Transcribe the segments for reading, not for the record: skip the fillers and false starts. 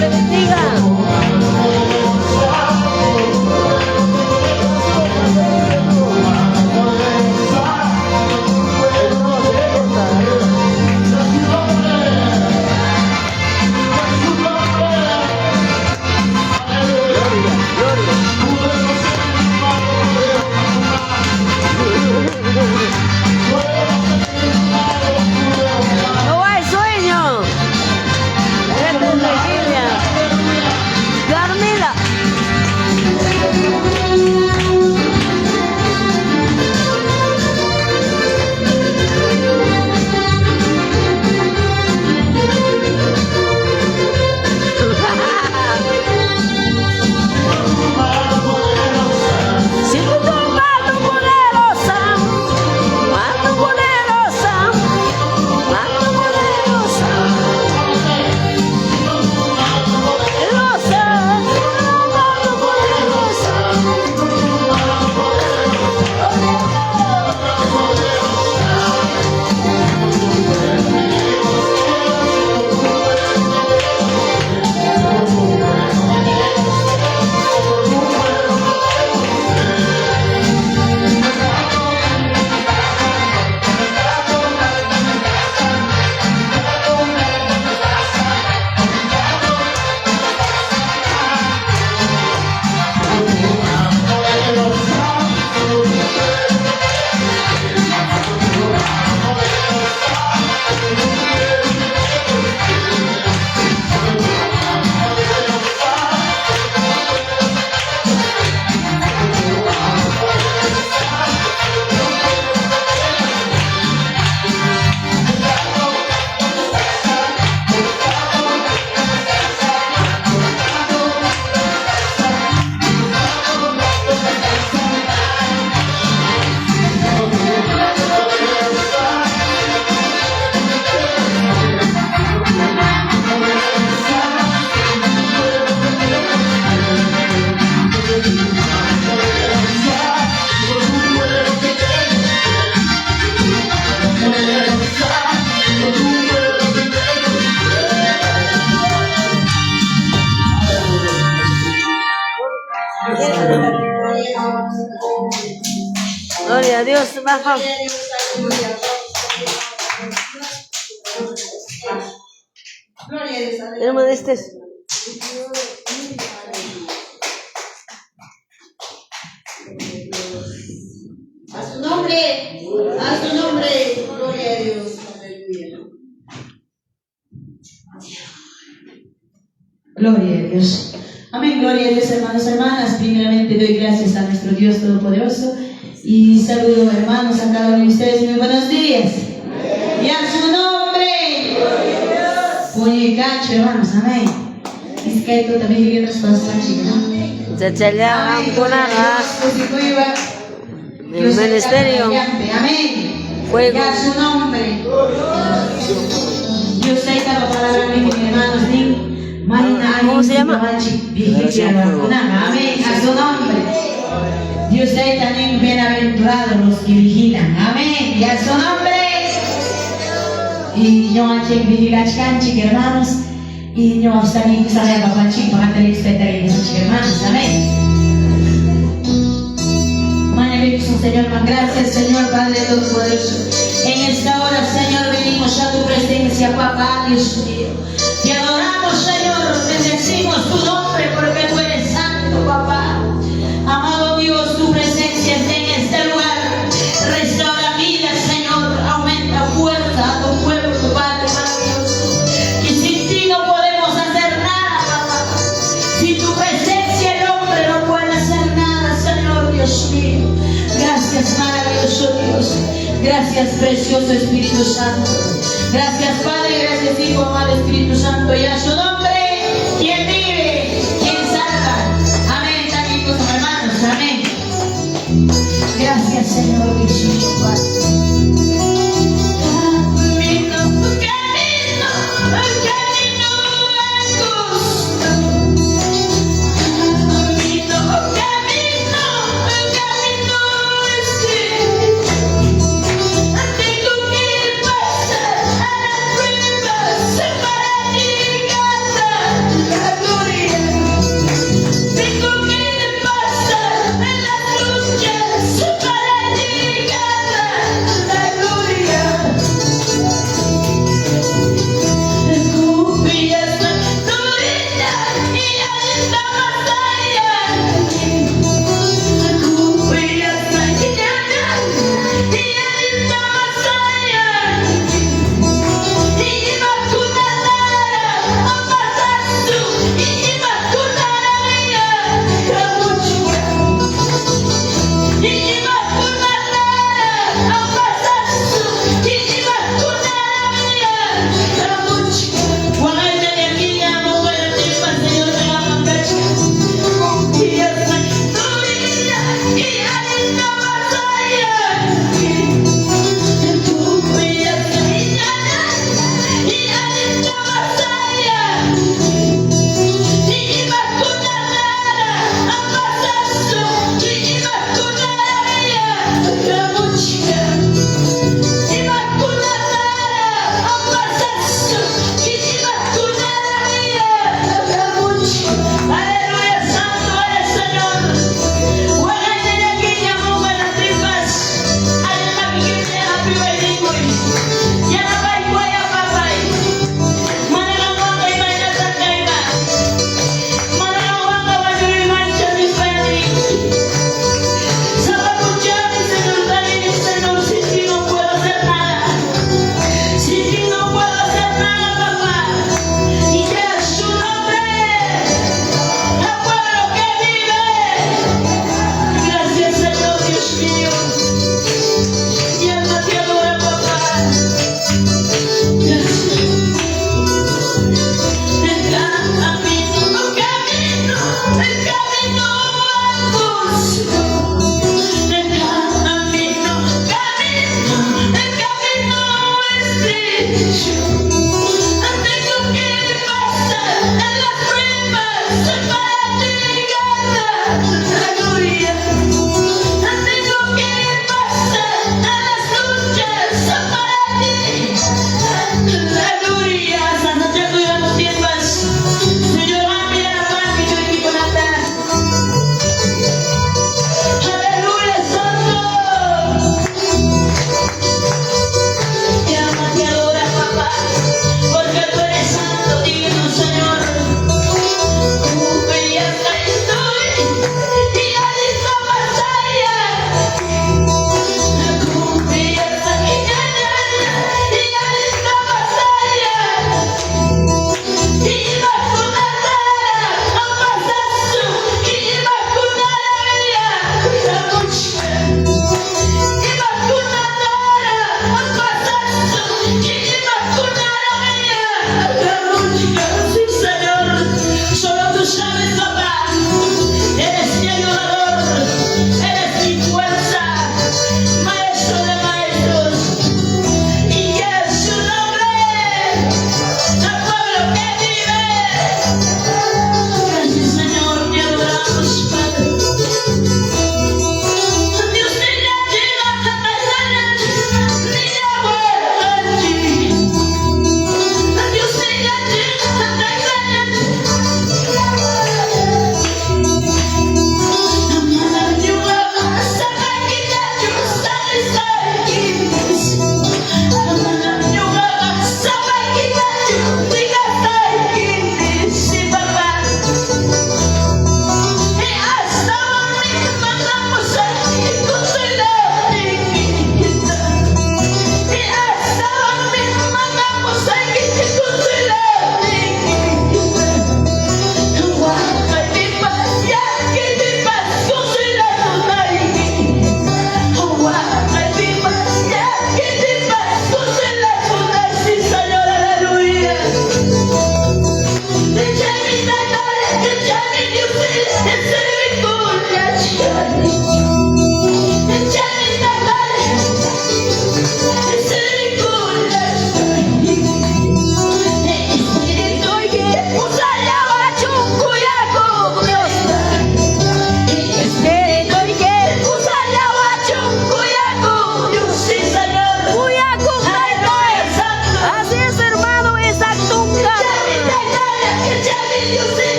te bendiga. No hay sueño. Esta es la Gilia. Carmela. Si tú mando poderosa, mando poderosa, mando poderosa, poderosa, mando poderosa. Gloria a Dios, baja. Hermano, este es. A su nombre, gloria a Dios, aleluya. Gloria a Dios. Amén, gloria a Dios, hermanos, hermanas. Primeramente doy gracias a nuestro Dios Todopoderoso y saludo, hermanos, a cada uno de ustedes. Muy buenos días. Y a su nombre. Oye, cacho, hermanos, amén. Es que esto también vive otras cosas, chicas. Chachaya, ampunara. El ministerio. Amén. Fuego. Y a su nombre. Yo sé que la palabra de mis hermanos, ¿cómo se llama? Amén. A su nombre. Dios sé también bienaventurados los que vigilan. Amén. Y a su nombre. Y yo aquí vigilan, hermanos. Y yo también que sabe papá chico para tener experiencia, hermanos. Amén. Señor, más gracias, Señor Padre Todopoderoso. En esta hora, Señor, venimos a tu presencia, papá, Dios mío. Te adoramos, Señor, bendecimos tu nombre porque tú eres santo, papá. Amado Dios, tu presencia está en este lugar. Restaura vida, Señor. Aumenta fuerza a tu pueblo, tu Padre maravilloso. Y sin ti no podemos hacer nada, papá. Sin tu presencia el hombre no puede hacer nada, Señor, Dios mío. Gracias, maravilloso Dios. Gracias, precioso Espíritu Santo. Gracias, Padre. Gracias, Hijo, amado Espíritu Santo. Y a su nombre, quien vive, quien salva. Amén. También con sus hermanos. Amén. Gracias, Señor Dios mío, Padre.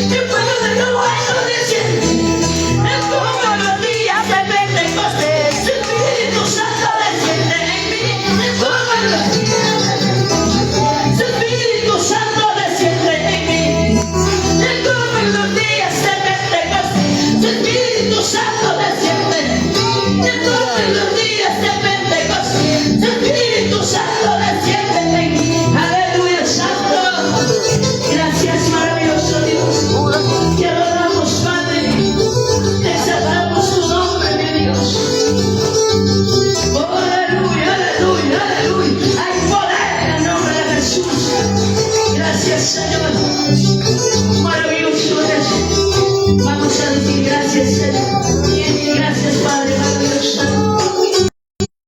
Después de lo bueno desciende, es como los días de Pentecostés. Su Espíritu Santo desciende en mí, es como los días de Pentecostés. Su Espíritu Santo desciende en mí, es como los días de Pentecostés. Su Espíritu Santo desciende, es como los días